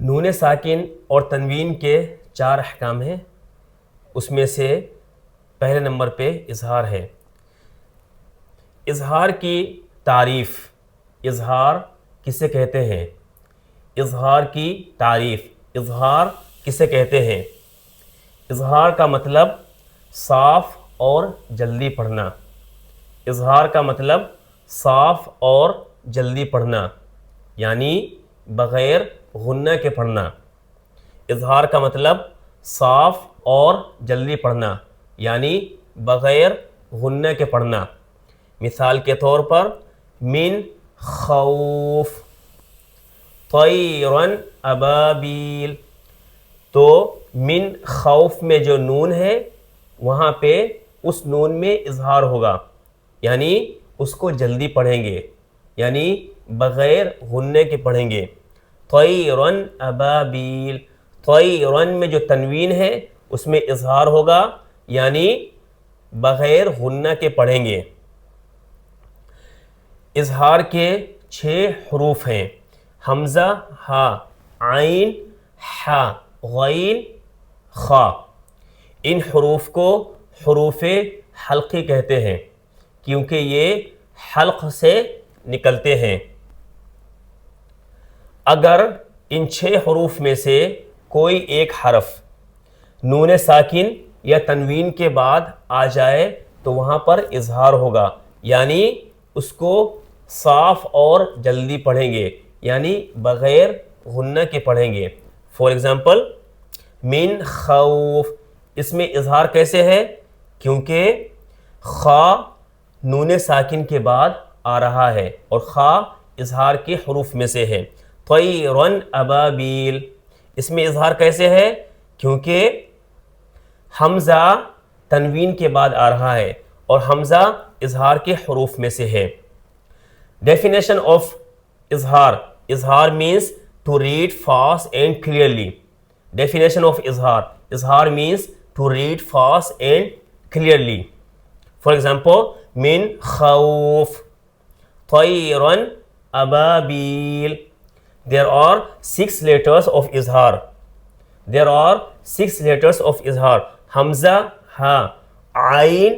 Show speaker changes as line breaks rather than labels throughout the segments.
نون ساکن اور تنوین کے 4 احکام ہیں، اس میں سے پہلے نمبر پہ اظہار ہے۔ اظہار کی تعریف، اظہار کسے کہتے ہیں؟ اظہار کی تعریف، اظہار کسے کہتے ہیں؟ اظہار کا مطلب صاف اور جلدی پڑھنا۔ اظہار کا مطلب صاف اور جلدی پڑھنا، یعنی بغیر غنہ کے پڑھنا۔ اظہار کا مطلب صاف اور جلدی پڑھنا، یعنی بغیر غنہ کے پڑھنا۔ مثال کے طور پر من خوف، طیرن ابابیل، تو من خوف میں جو نون ہے وہاں پہ اس نون میں اظہار ہوگا، یعنی اس کو جلدی پڑھیں گے، یعنی بغیر غنے کے پڑھیں گے۔ طیرن ابابیل، طیرن میں جو تنوین ہے اس میں اظہار ہوگا، یعنی بغیر غنہ کے پڑھیں گے۔ اظہار کے 6 حروف ہیں، حمزہ، ہا، عین، حا، غین، خا۔ ان حروف کو حروف حلقی کہتے ہیں کیونکہ یہ حلق سے نکلتے ہیں۔ اگر ان 6 حروف میں سے کوئی ایک حرف نون ساکن یا تنوین کے بعد آ جائے تو وہاں پر اظہار ہوگا، یعنی اس کو صاف اور جلدی پڑھیں گے، یعنی بغیر غنہ کے پڑھیں گے۔ فار ایگزامپل من خوف، اس میں اظہار کیسے ہے؟ کیونکہ خا نون ساکن کے بعد آ رہا ہے اور خا اظہار کے حروف میں سے ہے۔ طیرن ابابیل، اس میں اظہار کیسے ہے؟ کیونکہ حمزہ تنوین کے بعد آ رہا ہے اور حمزہ اظہار کے حروف میں سے ہے۔ ڈیفینیشن آف اظہار، اظہار means to read fast and clearly۔ Definition of اظہار، اظہار means to read fast and clearly۔ For example من خوف، طیرن ابابیل۔ There are 6 letters of اظہار، there are 6 letters of اظہار، حمزہ، ہا، عین،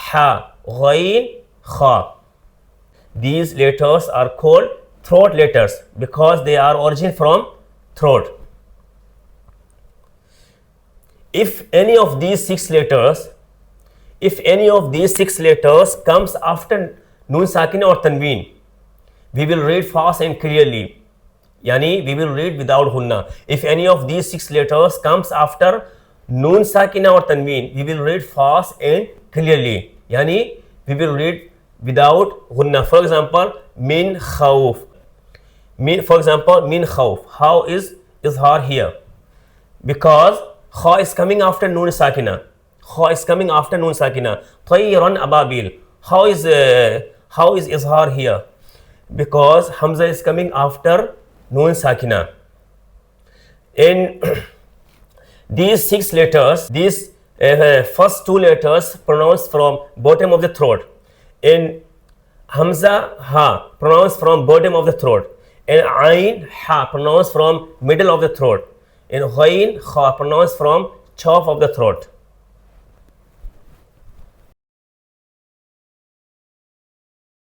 حا، غین، خا۔ These letters are called throat letters because they are origin from throat۔ If any of these 6 letters comes after noon sakin or tanween, we will read fast and clearly، yani we will read without gunna۔ If any of these 6 letters comes after noon sakina or tanween, we will read fast and clearly, yani we will read without gunna۔ For example min khawf، for example min khawf، how is izhar here? Because kha is coming after noon sakina، kha is coming after noon sakina۔ tayran ababil، how is izhar here? Because hamza is coming after noon sakina۔ In these 6 letters, these first 2 letters pronounced from bottom of the throat. In hamza, ha, pronounced from bottom of the throat. In ain, ha, pronounced from middle of the throat. In ghain, kha, pronounced from top of the throat.